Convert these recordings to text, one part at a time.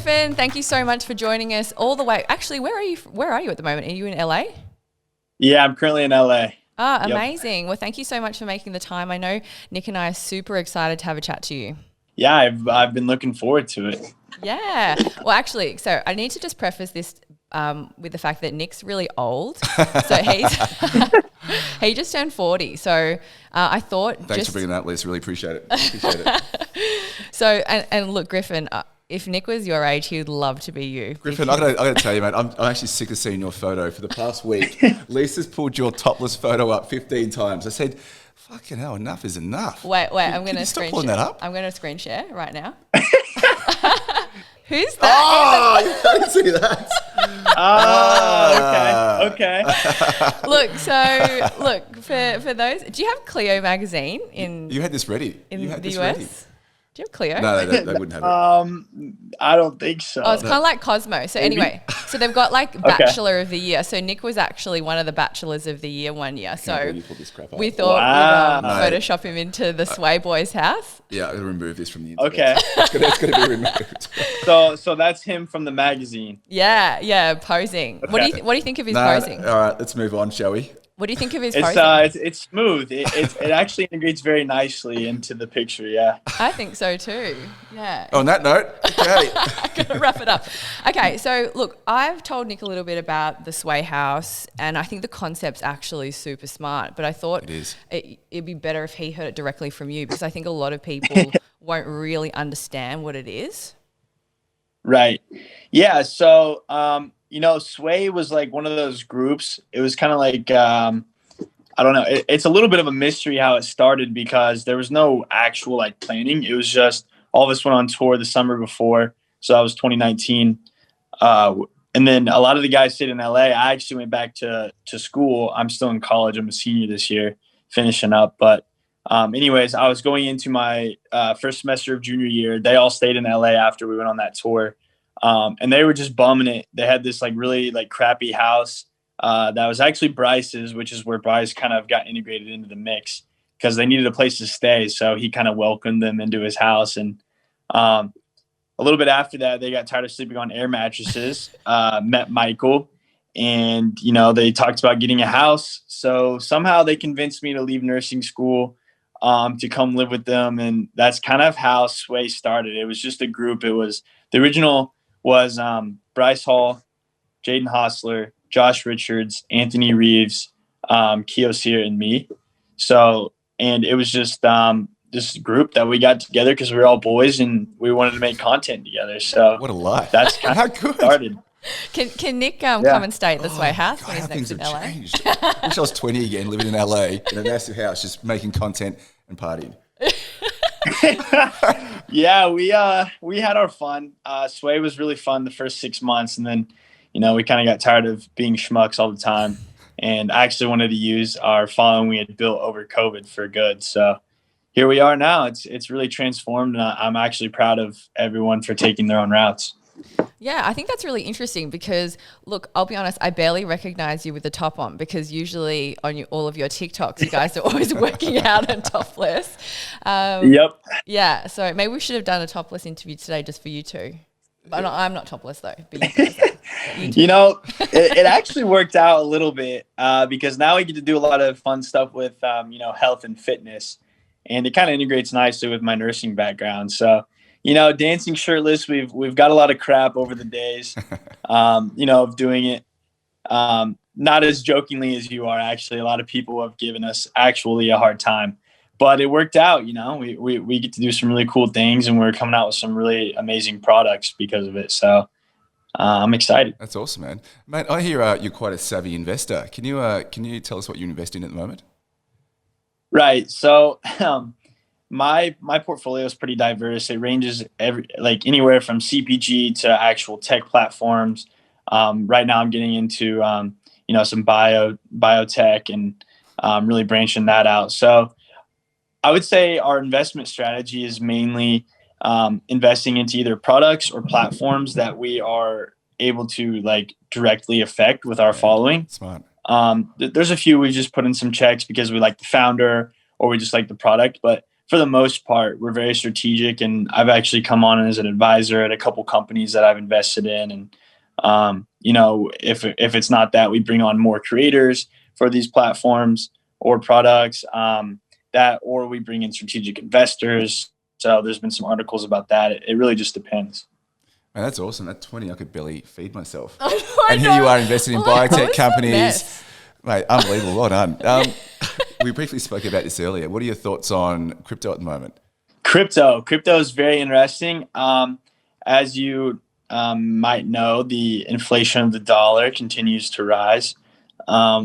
Griffin, thank you so much for joining us all the way. Actually, where are you? Where are you at the moment? Are you in LA? Yeah, I'm currently in LA. Ah, Yep. amazing. Well, thank you so much for making the time. I know Nick and I are super excited to have a chat to you. Yeah, I've been looking forward to it. Yeah. Well, actually, so I need to just preface this with the fact that Nick's really old. So he just turned 40. So I thought Thanks for bringing that, Liz. Really appreciate it. Appreciate it. So, and look, Griffin, if Nick was your age, he would love to be you. Griffin, I gotta tell you, mate, I'm actually sick of seeing your photo. For the past week, Lisa's pulled your topless photo up 15 times. I said, fucking hell, enough is enough. Wait, I'm going to stop pulling that up? I'm going to screen share right now. Who's that? Oh, I didn't see that. Okay. Look, for those, do you have Clio magazine in You had this ready. in You had the this US? ready. Do you have Clio? No, they wouldn't have it. I don't think so. Oh, it's kind of like Cosmo. So anyway, so they've got like Bachelor of the Year. So Nick was actually one of the Bachelors of the Year one year. So You pulled this crap up. we thought Wow. we'd Photoshop him into the Sway Boys house. Yeah, I'm gonna remove this from the internet. Okay. It's gonna be removed. So that's him from the magazine. Yeah, posing. What do you think of his posing? All right, let's move on, shall we? What do you think of his It's posing? it's smooth. It actually integrates very nicely into the picture. Yeah. I think so too. Yeah. On that note, okay. Gonna wrap it up. Okay, so look, I've told Nick a little bit about the Sway House, and I think the concept's actually super smart. But I thought It is. it'd be better if he heard it directly from you, because I think a lot of people won't really understand what it is. Right. Yeah. So Sway was like one of those groups. It was kind of like I don't know. It's a little bit of a mystery how it started, because there was no actual like planning. It was just all of us went on tour the summer before. So that was 2019. And then a lot of the guys stayed in LA. I actually went back to school. I'm still in college. I'm a senior this year, finishing up. But anyways, I was going into my first semester of junior year. They all stayed in LA after we went on that tour. And they were just bumming it. They had this like really like crappy house that was actually Bryce's, which is where Bryce kind of got integrated into the mix, because they needed a place to stay. So he kind of welcomed them into his house. And a little bit after that, they got tired of sleeping on air mattresses, met Michael, and, they talked about getting a house. So somehow they convinced me to leave nursing school to come live with them. And that's kind of how Sway started. It was just a group. The original was Bryce Hall, Jaden Hostler, Josh Richards, Anthony Reeves, Keo Sear, and me. So, and it was just this group that we got together because we were all boys and we wanted to make content together. So What a life. that's kind of how it started. Can Nick come and stay at the Sway House when he's How next things in have LA? changed. I wish I was 20 again, living in LA in a massive house, just making content and partying. Yeah, we had our fun. Sway was really fun the first 6 months, and then we kind of got tired of being schmucks all the time, and I actually wanted to use our following we had built over COVID for good. So here we are now. It's really transformed, and I'm actually proud of everyone for taking their own routes. Yeah, I think that's really interesting because, look, I'll be honest, I barely recognize you with the top on, because usually on all of your TikToks, you guys are always working out and topless. Yep. Yeah, so maybe we should have done a topless interview today just for you two. But I'm not topless though. But you guys are. It actually worked out a little bit because now we get to do a lot of fun stuff with, health and fitness, and it kind of integrates nicely with my nursing background. So, dancing shirtless, we've got a lot of crap over the days, of doing it. Not as jokingly as you are, actually. A lot of people have given us actually a hard time, but it worked out. We get to do some really cool things, and we're coming out with some really amazing products because of it. So I'm excited. That's awesome, man. Mate, I hear you're quite a savvy investor. Can you tell us what you invest in at the moment? Right. So my portfolio is pretty diverse. It ranges anywhere from CPG to actual tech platforms. Right now I'm getting into some biotech and really branching that out. So I would say our investment strategy is mainly investing into either products or platforms that we are able to directly affect with our following. Smart. There's a few we just put in some checks because we like the founder or we just like the product, but for the most part, we're very strategic, and I've actually come on as an advisor at a couple companies that I've invested in. And, you know, if it's not that, we bring on more creators for these platforms or products, or we bring in strategic investors. So there's been some articles about that. It really just depends. Man, that's awesome. At 20, I could barely feed myself. I And here know. you are investing in biotech companies. Mess. Mate, unbelievable. Well done. We briefly spoke about this earlier. What are your thoughts on crypto at the moment? Crypto is very interesting. As you might know, the inflation of the dollar continues to rise,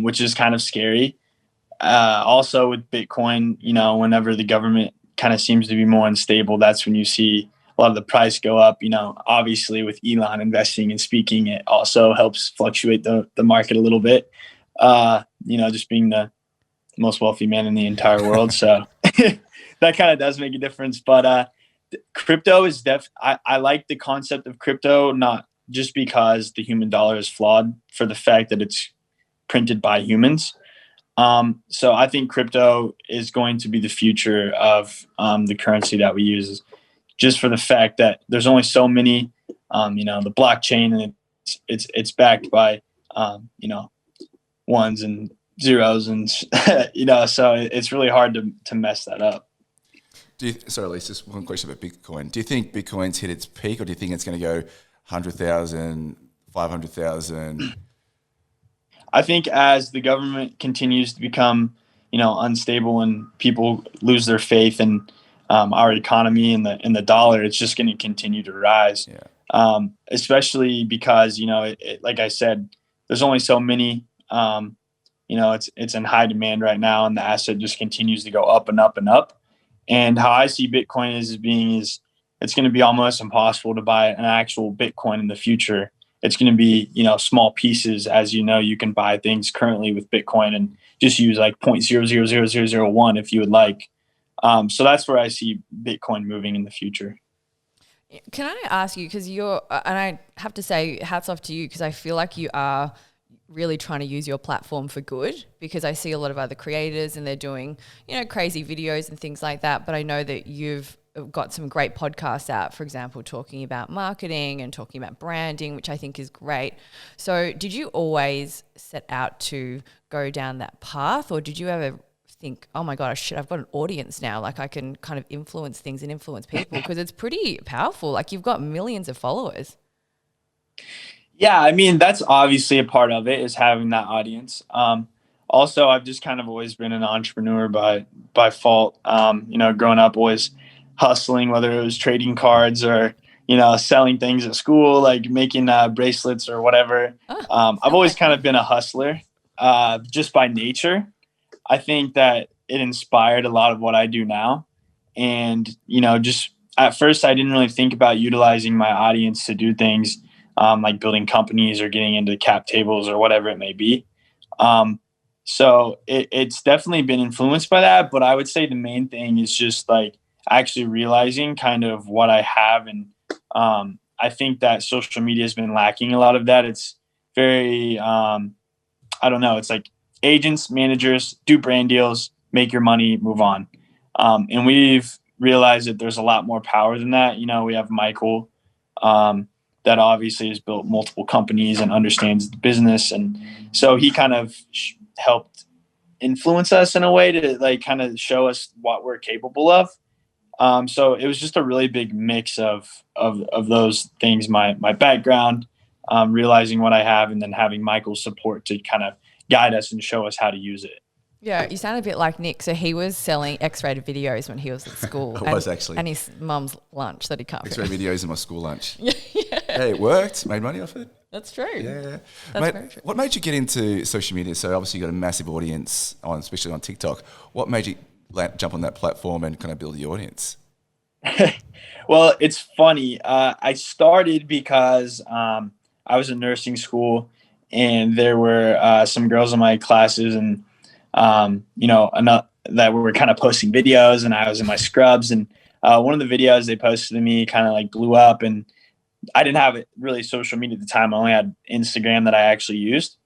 which is kind of scary. Also with Bitcoin, you know, whenever the government kind of seems to be more unstable, that's when you see a lot of the price go up. You know, obviously with Elon investing and speaking, it also helps fluctuate the market a little bit. You know, just being the most wealthy man in the entire world. So that kind of does make a difference. But crypto is I like the concept of crypto, not just because the human dollar is flawed, for the fact that it's printed by humans. So I think crypto is going to be the future of the currency that we use, just for the fact that there's only so many, you know, the blockchain, and it's backed by, you know, ones and zeros, and you know, so it's really hard to mess that up. Sorry, Lisa, just one question about Bitcoin. Do you think Bitcoin's hit its peak, or do you think it's going to go 100,000, 500,000? I think as the government continues to become, you know, unstable and people lose their faith in our economy and the dollar, it's just going to continue to rise. Yeah. Especially because, you know, like I said, there's only so many. You know, it's in high demand right now, and the asset just continues to go up and up and up. And how I see Bitcoin is it's going to be almost impossible to buy an actual Bitcoin in the future. It's going to be, you know, small pieces. As you know, you can buy things currently with Bitcoin and just use like 0.000001 if you would like. So that's where I see Bitcoin moving in the future. Can I ask you, because and I have to say hats off to you, because I feel like you are really trying to use your platform for good, because I see a lot of other creators and they're doing, you know, crazy videos and things like that. But I know that you've got some great podcasts out, for example, talking about marketing and talking about branding, which I think is great. So did you always set out to go down that path, or did you ever think, oh my God, shit, I've got an audience now, like I can kind of influence things and influence people? Because it's pretty powerful. Like you've got millions of followers. Yeah, I mean, that's obviously a part of it, is having that audience. Also, I've just kind of always been an entrepreneur by fault. You know, growing up, always hustling, whether it was trading cards or, you know, selling things at school, like making bracelets or whatever. I've always kind of been a hustler, just by nature. I think that it inspired a lot of what I do now. And, you know, just at first I didn't really think about utilizing my audience to do things like building companies or getting into cap tables or whatever it may be. So it's definitely been influenced by that. But I would say the main thing is just like actually realizing kind of what I have. And I think that social media has been lacking a lot of that. It's very, I don't know, it's like agents, managers, do brand deals, make your money, move on. And we've realized that there's a lot more power than that. You know, we have Michael, that obviously has built multiple companies and understands the business. And so he kind of helped influence us in a way to like kind of show us what we're capable of. So it was just a really big mix of those things, my background, realizing what I have, and then having Michael's support to kind of guide us and show us how to use it. Yeah, you sound a bit like Nick. So he was selling X-rated videos when he was at school. I was actually. And his mum's lunch that he can't X-rated videos in my school lunch. Yeah. Hey, it worked. Made money off it. That's true. Yeah. That's Mate, very true. what made you get into social media? So obviously you got a massive audience, especially on TikTok. What made you jump on that platform and kind of build the audience? Well, it's funny. I started because I was in nursing school, and there were some girls in my classes, and you know, that were kind of posting videos, and I was in my scrubs, and one of the videos they posted to me kind of like blew up, and I didn't have really social media at the time. I only had Instagram that I actually used.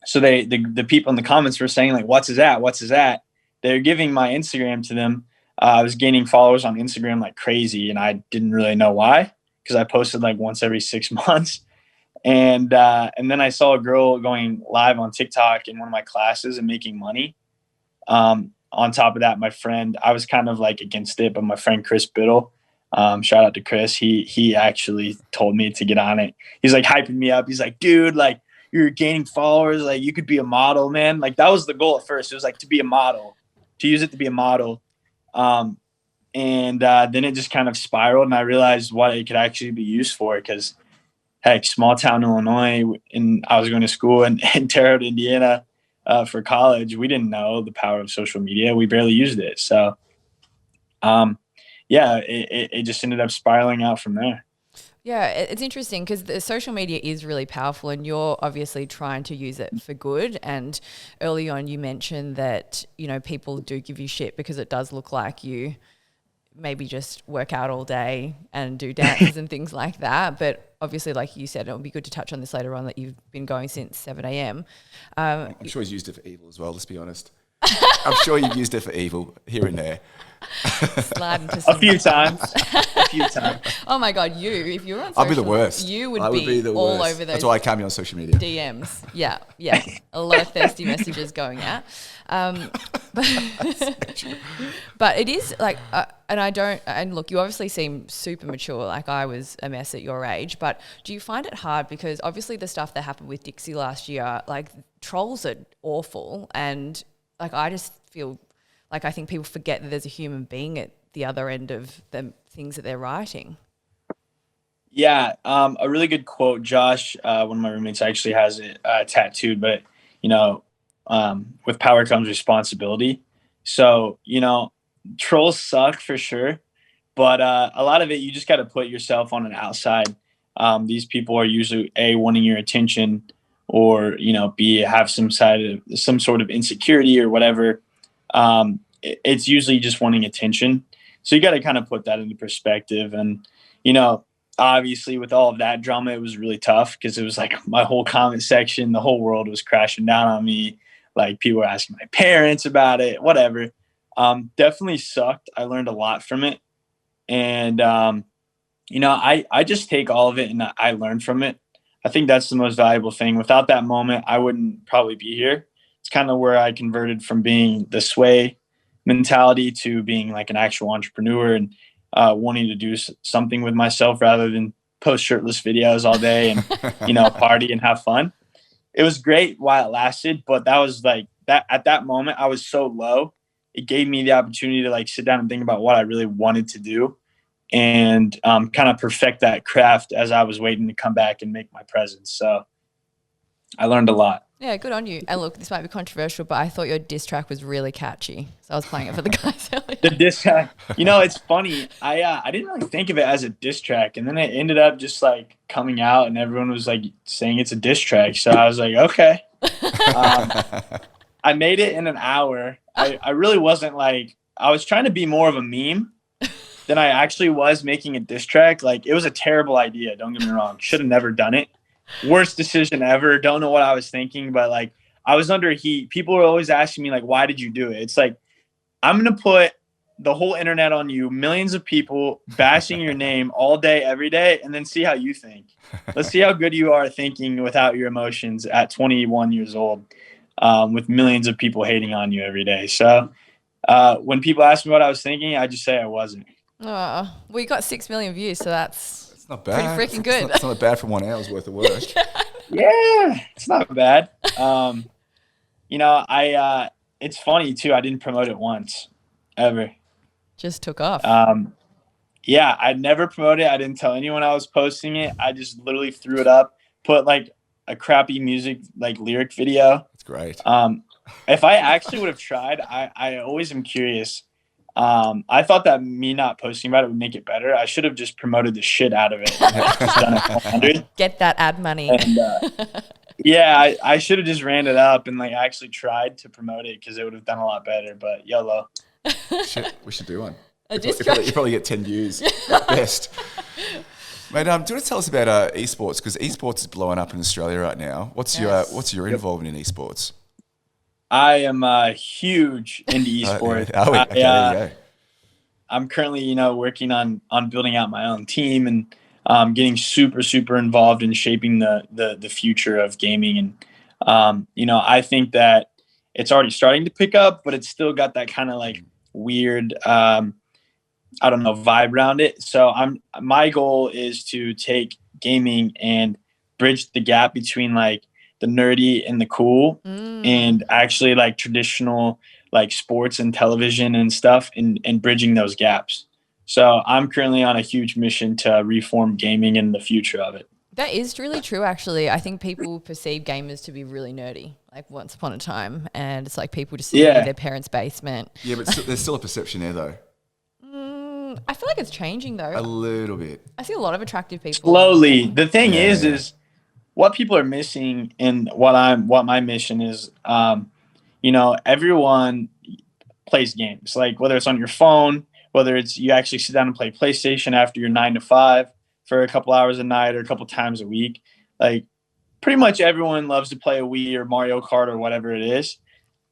So the people in the comments were saying like, "What's his at? What's his at?" They're giving my Instagram to them I was gaining followers on Instagram like crazy, and I didn't really know why, because I posted like once every 6 months. And then I saw a girl going live on TikTok in one of my classes and making money. On top of that, my friend, I was kind of like against it, but my friend Chris Biddle, shout out to Chris, he actually told me to get on it. He's like hyping me up. He's like, dude, like, you're gaining followers, like you could be a model, man. Like that was the goal at first. It was like to be a model, to use it to be a model. And then it just kind of spiraled, and I realized what it could actually be used for, because heck, small town Illinois, and I was going to school in Terre Haute, Indiana, for college. We didn't know the power of social media. We barely used it. So, it just ended up spiraling out from there. Yeah, it's interesting because the social media is really powerful, and you're obviously trying to use it for good. And early on, you mentioned that, you know, people do give you shit because it does look like you maybe just work out all day and do dances and things like that. But obviously, like you said, it'll be good to touch on this later on, that you've been going since 7 a.m. I'm sure he's used it for evil as well, let's be honest. I'm sure you've used it for evil here and there. Slide into some A few times. Oh my God, if you were on social, I'll be the worst. You would I would be the all worst. over those. That's why I can't be on social media. DMs. Yeah. A lot of thirsty messages going out. But it is like, and look, you obviously seem super mature. Like I was a mess at your age, but do you find it hard? Because obviously the stuff that happened with Dixie last year, like trolls are awful. And like, I just feel like, I think people forget that there's a human being at the other end of the things that they're writing. Yeah. A really good quote, Josh, one of my roommates actually has it tattooed, but with power comes responsibility. So, trolls suck for sure, but a lot of it, you just got to put yourself on an outside. These people are usually wanting your attention, or, B, have some sort of insecurity or whatever. It's usually just wanting attention. So you got to kind of put that into perspective. And, obviously with all of that drama, it was really tough, because it was like my whole comment section, the whole world was crashing down on me. Like people were asking my parents about it, whatever. Definitely sucked. I learned a lot from it. And, I just take all of it and I learned from it. I think that's the most valuable thing. Without that moment, I wouldn't probably be here. It's kind of where I converted from being the sway mentality to being like an actual entrepreneur, and wanting to do something with myself rather than post shirtless videos all day and, party and have fun. It was great while it lasted, but that was like that at that moment, I was so low. It gave me the opportunity to like sit down and think about what I really wanted to do, and kind of perfect that craft as I was waiting to come back and make my presence. So I learned a lot. Yeah, good on you. And look, this might be controversial, but I thought your diss track was really catchy. So I was playing it for the guys earlier. The diss track. It's funny. I didn't really think of it as a diss track, and then it ended up just like coming out, and everyone was like saying it's a diss track. So I was like, okay. I made it in an hour. I really wasn't like, I was trying to be more of a meme than I actually was making a diss track. Like, it was a terrible idea. Don't get me wrong. Should have never done it. Worst decision ever. Don't know what I was thinking, but like, I was under heat. People were always asking me like, why did you do it? It's like, I'm going to put the whole internet on you, millions of people bashing your name all day, every day, and then see how you think. Let's see how good you are thinking without your emotions at 21 years old, with millions of people hating on you every day. So when people ask me what I was thinking, I just say I wasn't. Oh, well, you got 6 million views, so that's not bad. Pretty freaking good. It's not bad for 1 hour's worth of work. Yeah, it's not bad. It's funny too. I didn't promote it once, ever. Just took off. Yeah, I'd never promoted it. I didn't tell anyone I was posting it. I just literally threw it up, put like a crappy music, like lyric video. That's great. If I actually would have tried, I always am curious. I thought that me not posting about it would make it better. I should have just promoted the shit out of it. Just done it 100. Get that ad money. And, yeah, I should have just ran it up and like actually tried to promote it, because it would have done a lot better. But YOLO. Shit, we should do one. You probably get 10 views at best. Mate, do you want to tell us about esports? Because esports is blowing up in Australia right now. What's your involvement in esports? I am huge into esports. Okay, there you go. I'm currently, working on building out my own team and getting super, super involved in shaping the future of gaming. And, I think that it's already starting to pick up, but it's still got that kind of like weird, I don't know, vibe around it. So my goal is to take gaming and bridge the gap between like the nerdy and the cool and actually like traditional like sports and television and stuff and bridging those gaps. So I'm currently on a huge mission to reform gaming and the future of it. That is really true, actually. I think people perceive gamers to be really nerdy, like once upon a time. And it's like people just sitting in their parents' basement. Yeah, but there's still a perception there, though. I feel like it's changing, though. A little bit. I see a lot of attractive people. Slowly. The thing is what people are missing and what my mission is, everyone plays games. Like whether it's on your phone, whether it's you actually sit down and play PlayStation after your 9 to 5 for a couple hours a night or a couple times a week. Like pretty much everyone loves to play a Wii or Mario Kart or whatever it is.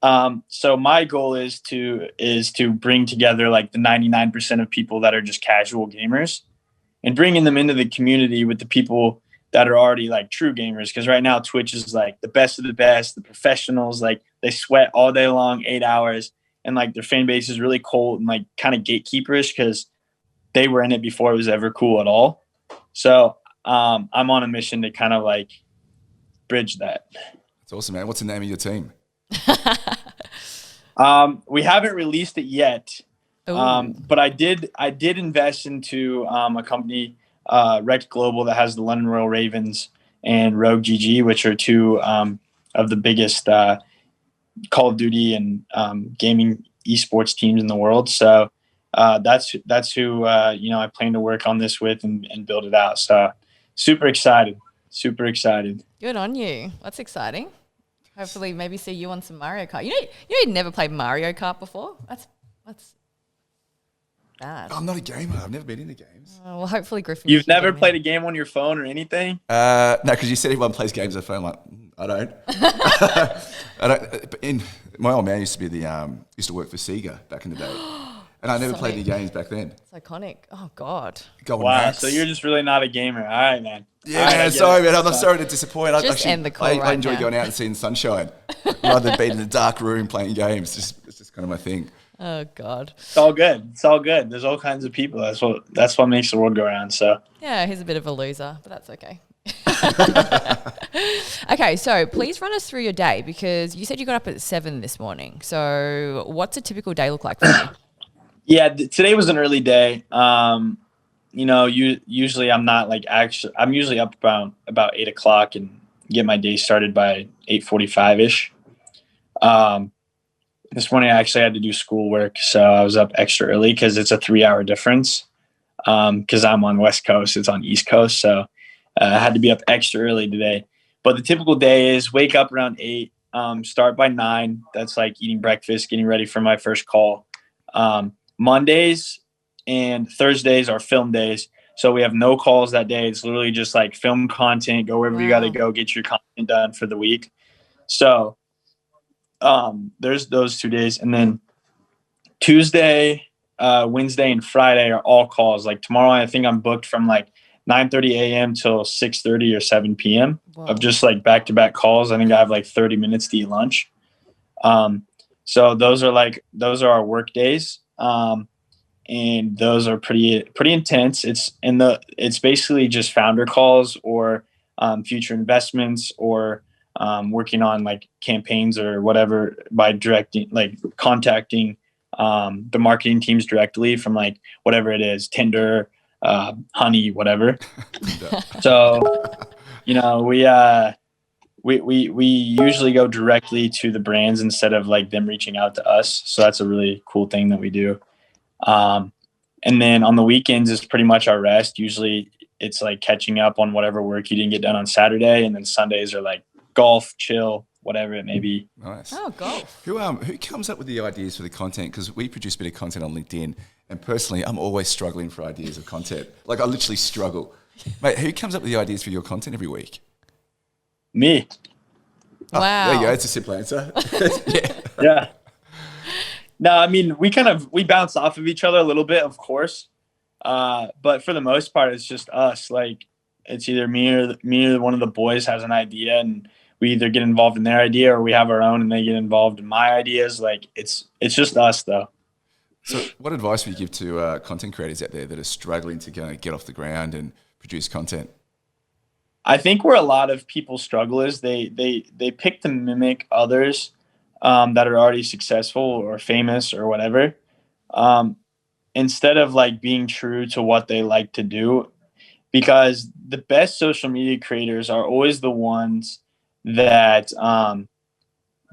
So my goal is to bring together like the 99% of people that are just casual gamers and bringing them into the community with the people that are already like true gamers. Cause right now Twitch is like the best of the best, the professionals, like they sweat all day long, 8 hours. And like their fan base is really cold and like kind of gatekeeperish because they were in it before it was ever cool at all. So I'm on a mission to kind of like bridge that. That's awesome, man. What's the name of your team? We haven't released it yet, but I did invest into a company, Rect Global, that has the London Royal Ravens and Rogue GG, which are two of the biggest Call of Duty and gaming esports teams in the world. So that's who I plan to work on this with and build it out. So super excited. Good on you. That's exciting. Hopefully, maybe see you on some Mario Kart. You'd never played Mario Kart before. That's bad. I'm not a gamer. I've never been into games. Well, hopefully, Griffin. You've never played a game on your phone or anything? No, because you said everyone plays games on their phone. I'm like, I don't. My old man used to work for Sega back in the day, and I never played any games back then. It's iconic. Oh God. Wow. So you're just really not a gamer. All right, man. Yeah, man, sorry, man. I'm sorry to disappoint. End the call I enjoy now. Going out and seeing sunshine rather than being in a dark room playing games. It's just kind of my thing. Oh God. It's all good. There's all kinds of people. That's what makes the world go around. So yeah, he's a bit of a loser, but that's okay. Okay, so please run us through your day because you said you got up at 7 this morning. So what's a typical day look like for you? Yeah, today was an early day. Usually I'm not like I'm usually up about 8 o'clock and get my day started by 8:45 ish. This morning I actually had to do schoolwork, so I was up extra early because it's a 3-hour difference. Because I'm on West Coast, it's on East Coast, so I had to be up extra early today. But the typical day is wake up around 8, start by 9. That's like eating breakfast, getting ready for my first call. Mondays and Thursdays are film days. So we have no calls that day. It's literally just like film content, go wherever you got to go, get your content done for the week. So there's those 2 days. And then Tuesday, Wednesday, and Friday are all calls. Like tomorrow, I think I'm booked from like 9:30 a.m. till 6:30 or 7 p.m. of just like back-to-back calls. I think I have like 30 minutes to eat lunch. So those are our work days. And those are pretty intense. It's basically just founder calls or future investments or working on like campaigns or whatever by contacting the marketing teams directly from like whatever it is, Tinder, Honey, whatever. So, we usually go directly to the brands instead of like them reaching out to us. So that's a really cool thing that we do. And then on the weekends is pretty much our rest. Usually it's like catching up on whatever work you didn't get done on Saturday. And then Sundays are like golf, chill, whatever it may be. Nice. Oh, golf. Who comes up with the ideas for the content? Because we produce a bit of content on LinkedIn, and personally, I'm always struggling for ideas of content. Like I literally struggle. Mate, who comes up with the ideas for your content every week? Me. Wow. There you go. It's a simple answer. Yeah. No, I mean, we bounce off of each other a little bit, of course. But for the most part, it's just us. Like, it's either me or one of the boys has an idea, and we either get involved in their idea or we have our own and they get involved in my ideas. Like, it's just us, though. So what advice would you give to content creators out there that are struggling to kind of get off the ground and produce content? I think where a lot of people struggle is they pick to mimic others that are already successful or famous or whatever, instead of like being true to what they like to do. Because the best social media creators are always the ones that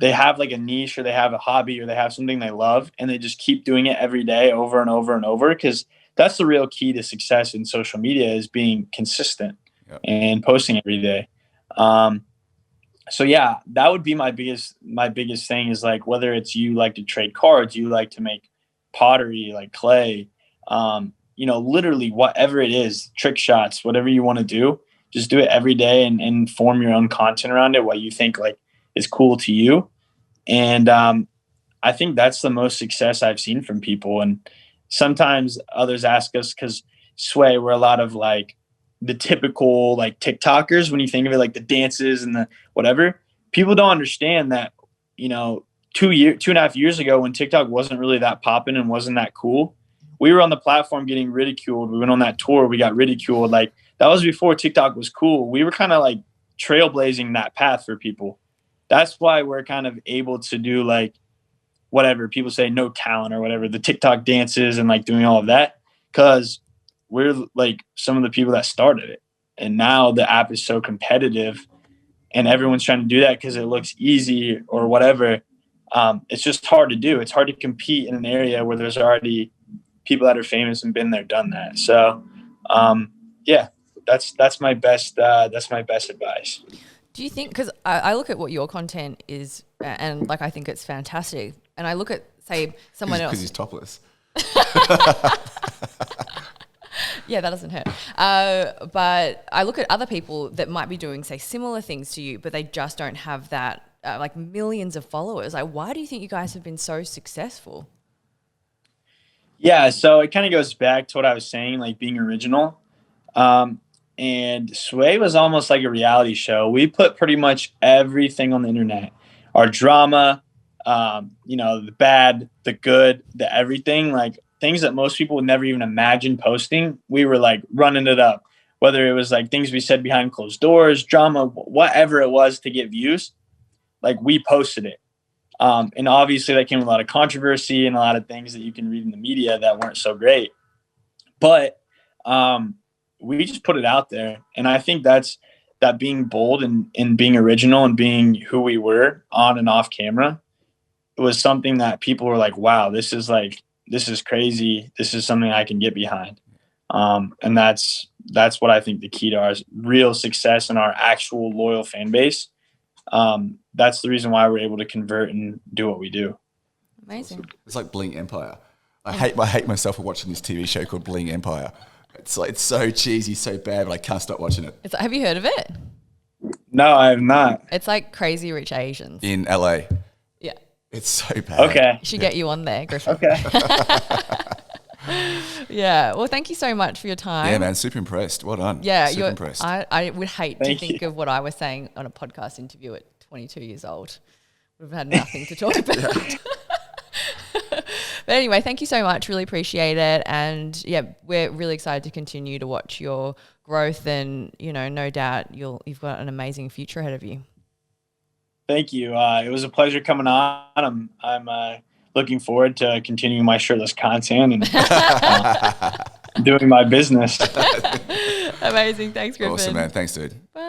they have like a niche, or they have a hobby, or they have something they love, and they just keep doing it every day over and over and over. Because that's the real key to success in social media, is being consistent. Yep. And posting every day. So yeah, that would be my biggest thing, is like, whether it's you like to trade cards, you like to make pottery, like clay, literally whatever it is, trick shots, whatever you want to do, just do it every day and form your own content around it, what you think like is cool to you. And I think that's the most success I've seen from people. And sometimes others ask us, because Sway, we're a lot of like the typical like TikTokers, when you think of it, like the dances and the whatever. People don't understand that, 2.5 years ago, when TikTok wasn't really that popping and wasn't that cool, we were on the platform getting ridiculed. We went on that tour, we got ridiculed. Like, that was before TikTok was cool. We were kind of like trailblazing that path for people. That's why we're kind of able to do like whatever people say, no talent or whatever, the TikTok dances and like doing all of that, because we're like some of the people that started it. And now the app is so competitive and everyone's trying to do that because it looks easy or whatever. It's just hard to do. It's hard to compete in an area where there's already people that are famous and been there, done that. So, yeah, that's my best advice. Do you think, because I look at what your content is, and like, I think it's fantastic. And I look at, say, someone else. Because he's topless. Yeah, that doesn't hurt. But I look at other people that might be doing, say, similar things to you, but they just don't have that, like, millions of followers. Like, why do you think you guys have been so successful? Yeah, so it kind of goes back to what I was saying, like being original. And Sway was almost like a reality show. We put pretty much everything on the internet. Our drama, the bad, the good, the everything, like things that most people would never even imagine posting. We were like running it up, whether it was like things we said behind closed doors, drama, whatever it was to get views, like we posted it. And obviously that came with a lot of controversy and a lot of things that you can read in the media that weren't so great. But we just put it out there. And I think that being bold and being original and being who we were on and off camera, it was something that people were like, wow, this is crazy. This is something I can get behind. And that's what I think the key to our real success and our actual loyal fan base. That's the reason why we're able to convert and do what we do. Amazing. It's like Bling Empire. I hate myself for watching this TV show called Bling Empire. It's like, it's so cheesy, so bad, but I can't stop watching it. Have you heard of it? No, I have not. It's like Crazy Rich Asians. In LA. Yeah. It's so bad. Okay. Should get you on there, Griffin. Okay. Yeah. Well, thank you so much for your time. Yeah, man. Super impressed. Well done. Yeah. Super impressed. I would hate Thank to think you. of what I was saying on a podcast interview at 22 years old. We've had nothing to talk about. But anyway, thank you so much. Really appreciate it. And yeah, we're really excited to continue to watch your growth, and, no doubt you've got an amazing future ahead of you. Thank you. It was a pleasure coming on. I'm looking forward to continuing my shirtless content and doing my business. Amazing. Thanks, Griffin. Awesome, man. Thanks, dude. Bye.